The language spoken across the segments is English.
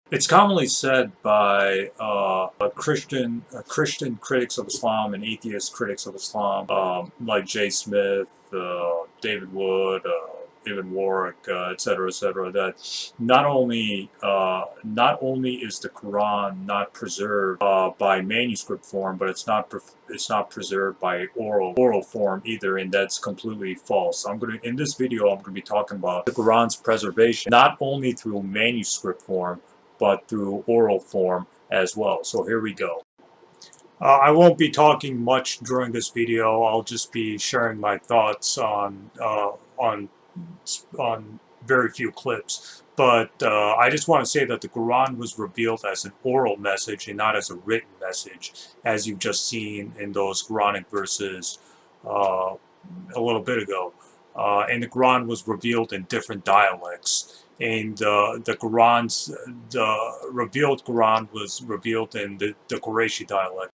It's commonly said by Christian critics of Islam and atheist critics of Islam, like Jay Smith, David Wood, Ibn Warwick, etc., that not only is the Quran not preserved by manuscript form, but it's not preserved by oral form either, and that's completely false. In this video I'm gonna be talking about the Quran's preservation not only through manuscript form but through oral form as well. So here we go. I won't be talking much during this video. I'll just be sharing my thoughts on very few clips. But I just want to say that the Quran was revealed as an oral message and not as a written message, as you've just seen in those Quranic verses uh, a little bit ago. And the Quran was revealed in different dialects. And the revealed Quran was revealed in the Qurayshi dialect.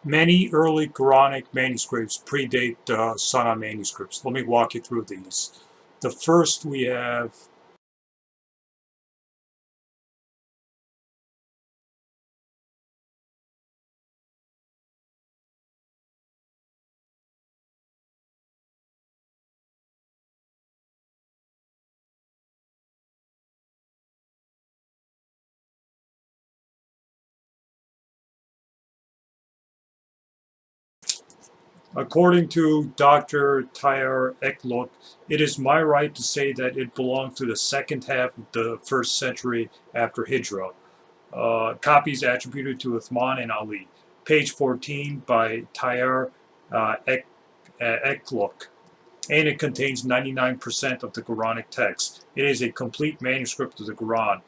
Many early Quranic manuscripts predate the Sana manuscripts. Let me walk you through these. The first we have. According to Dr. Tyre Eklund, it is my right to say that it belongs to the second half of the first century after Hijrah. Copies attributed to Uthman and Ali. Page 14 by Tyre Ekluk, and it contains 99% of the Quranic text. It is a complete manuscript of the Quran,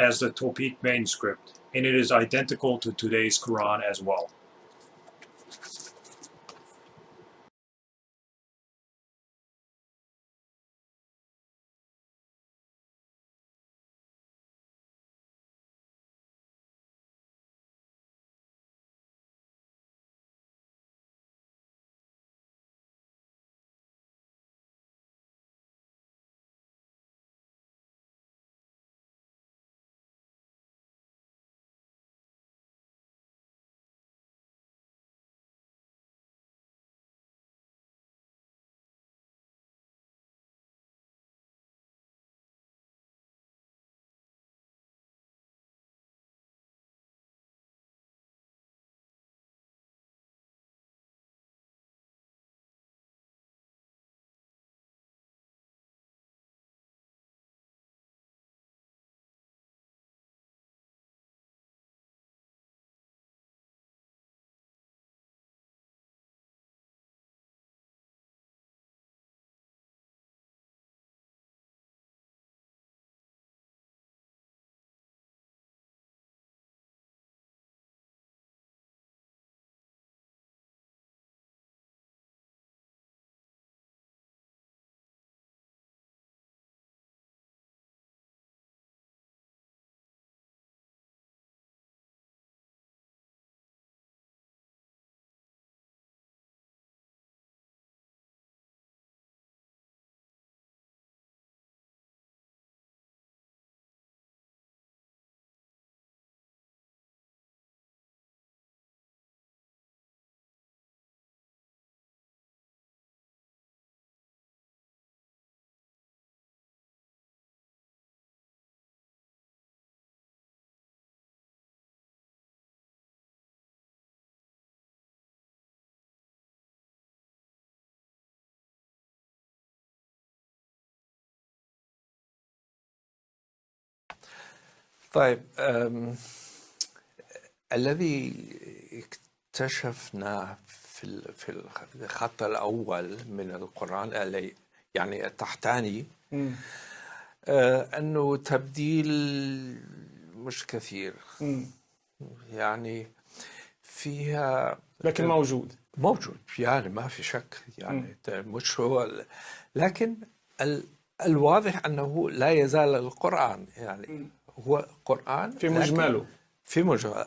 as the Topik manuscript, and it is identical to today's Quran as well. طيب، الذي اكتشفناه في الخط الأول من القرآن، يعني التحتاني، أنه تبديل مش كثير، يعني فيها، لكن موجود يعني ما في شك، يعني مش هو، لكن الواضح أنه لا يزال القرآن، يعني هو قرآن في مجمله، في مجمله.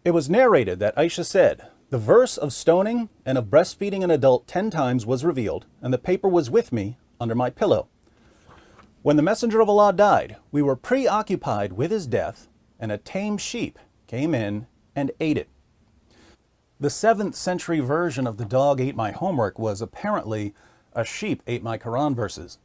It was narrated that Aisha said, "The verse of stoning and of breastfeeding an adult 10 times was revealed, and the paper was with me under my pillow. When the Messenger of Allah died, we were preoccupied with his death, and a tame sheep came in and ate it." The 7th century version of "the dog ate my homework" was apparently "a sheep ate my Quran verses."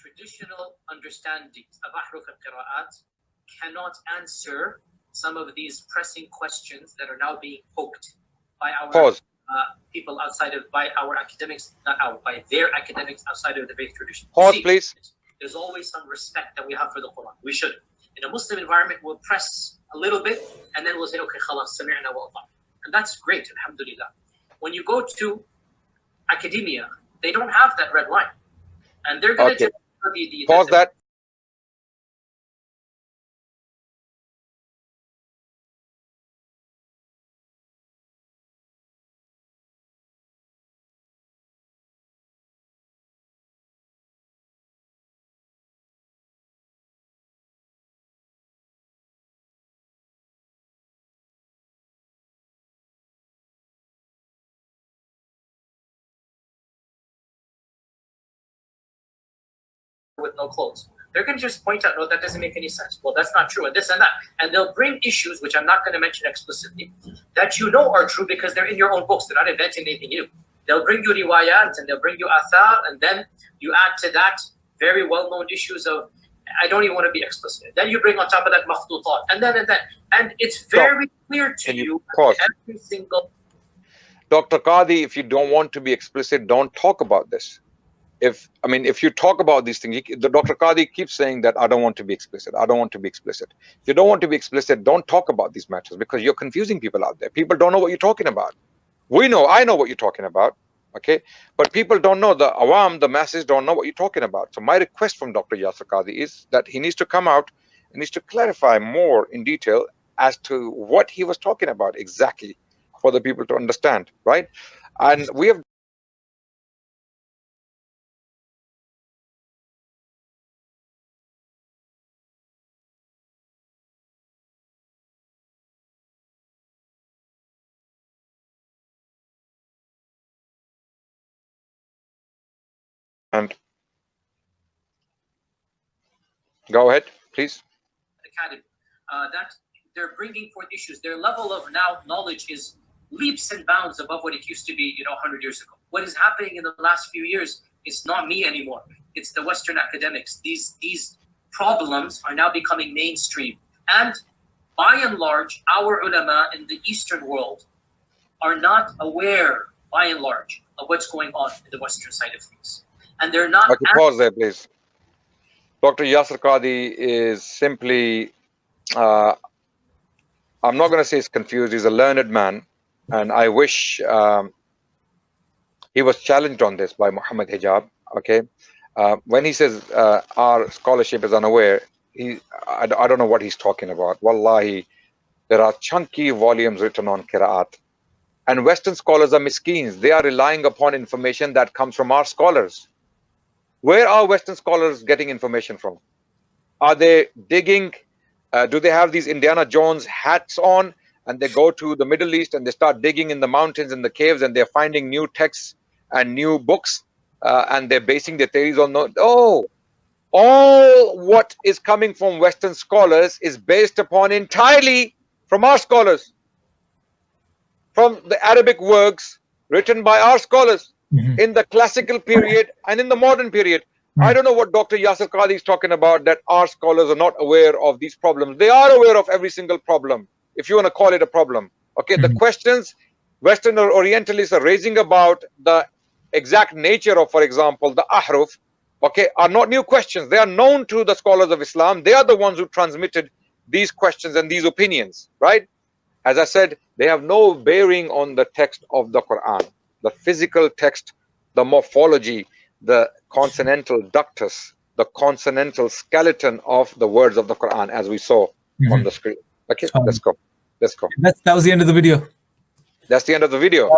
Traditional understandings of Ahruf al-Qira'at cannot answer some of these pressing questions that are now being poked by our people outside of, by our academics, not our, by their academics outside of the faith tradition. Pause, please. There's always some respect that we have for the Quran. We should. In a Muslim environment, we'll press a little bit and then we'll say, okay, khalas, sami'na wa ata'na. And that's great, alhamdulillah. When you go to academia, they don't have that red line. And they're going to just pause that. with no clothes. They're going to just point out, no, that doesn't make any sense. Well, that's not true, and this and that. And they'll bring issues, which I'm not going to mention explicitly, that you know are true because they're in your own books. They're not inventing anything new. They'll bring you riwayat, and they'll bring you athar, and then you add to that very well-known issues of, I don't even want to be explicit. Then you bring on top of that makhtutat, and then. And it's very clear to you every single... Dr. Qadi, if you don't want to be explicit, don't talk about this. If you talk about these things, the Dr. Qadi keeps saying that I don't want to be explicit. I don't want to be explicit. If you don't want to be explicit, don't talk about these matters because you're confusing people out there. People don't know what you're talking about. I know what you're talking about, okay? But people don't know, the awam, the masses don't know what you're talking about. So my request from Dr. Yasir Qadi is that he needs to come out and needs to clarify more in detail as to what he was talking about exactly for the people to understand, right? And we have and go ahead, please. Academy, that they're bringing forth issues. Their level of now knowledge is leaps and bounds above what it used to be, 100 years ago. What is happening in the last few years is not me anymore. It's the Western academics. These problems are now becoming mainstream. And by and large, our ulama in the Eastern world are not aware, by and large, of what's going on in the Western side of things. And they're not... Okay, pause there, please. Dr. Yasir Qadi is simply, I'm not going to say he's confused. He's a learned man. And I wish he was challenged on this by Muhammad Hijab, okay? When he says our scholarship is unaware, I don't know what he's talking about. Wallahi, there are chunky volumes written on Qira'at. And Western scholars are miskeens. They are relying upon information that comes from our scholars. Where are Western scholars getting information from? Are they digging? Do they have these Indiana Jones hats on? and they go to the Middle East and they start digging in the mountains and the caves, and they're finding new texts and new books, and they're basing their theories on all what is coming from Western scholars is based upon entirely from our scholars, from the Arabic works written by our scholars in the classical period and in the modern period. I don't know what Dr. Yasir Qadhi is talking about, that our scholars are not aware of these problems. They are aware of every single problem, if you want to call it a problem. Okay, the questions Western or Orientalists are raising about the exact nature of, for example, the ahruf, okay, are not new questions. They are known to the scholars of Islam. They are the ones who transmitted these questions and these opinions, right? As I said, they have no bearing on the text of the Quran, the physical text, the morphology, the consonantal ductus, the consonantal skeleton of the words of the Quran, as we saw on the screen. Okay, let's go. Let's go. That was the end of the video. That's the end of the video.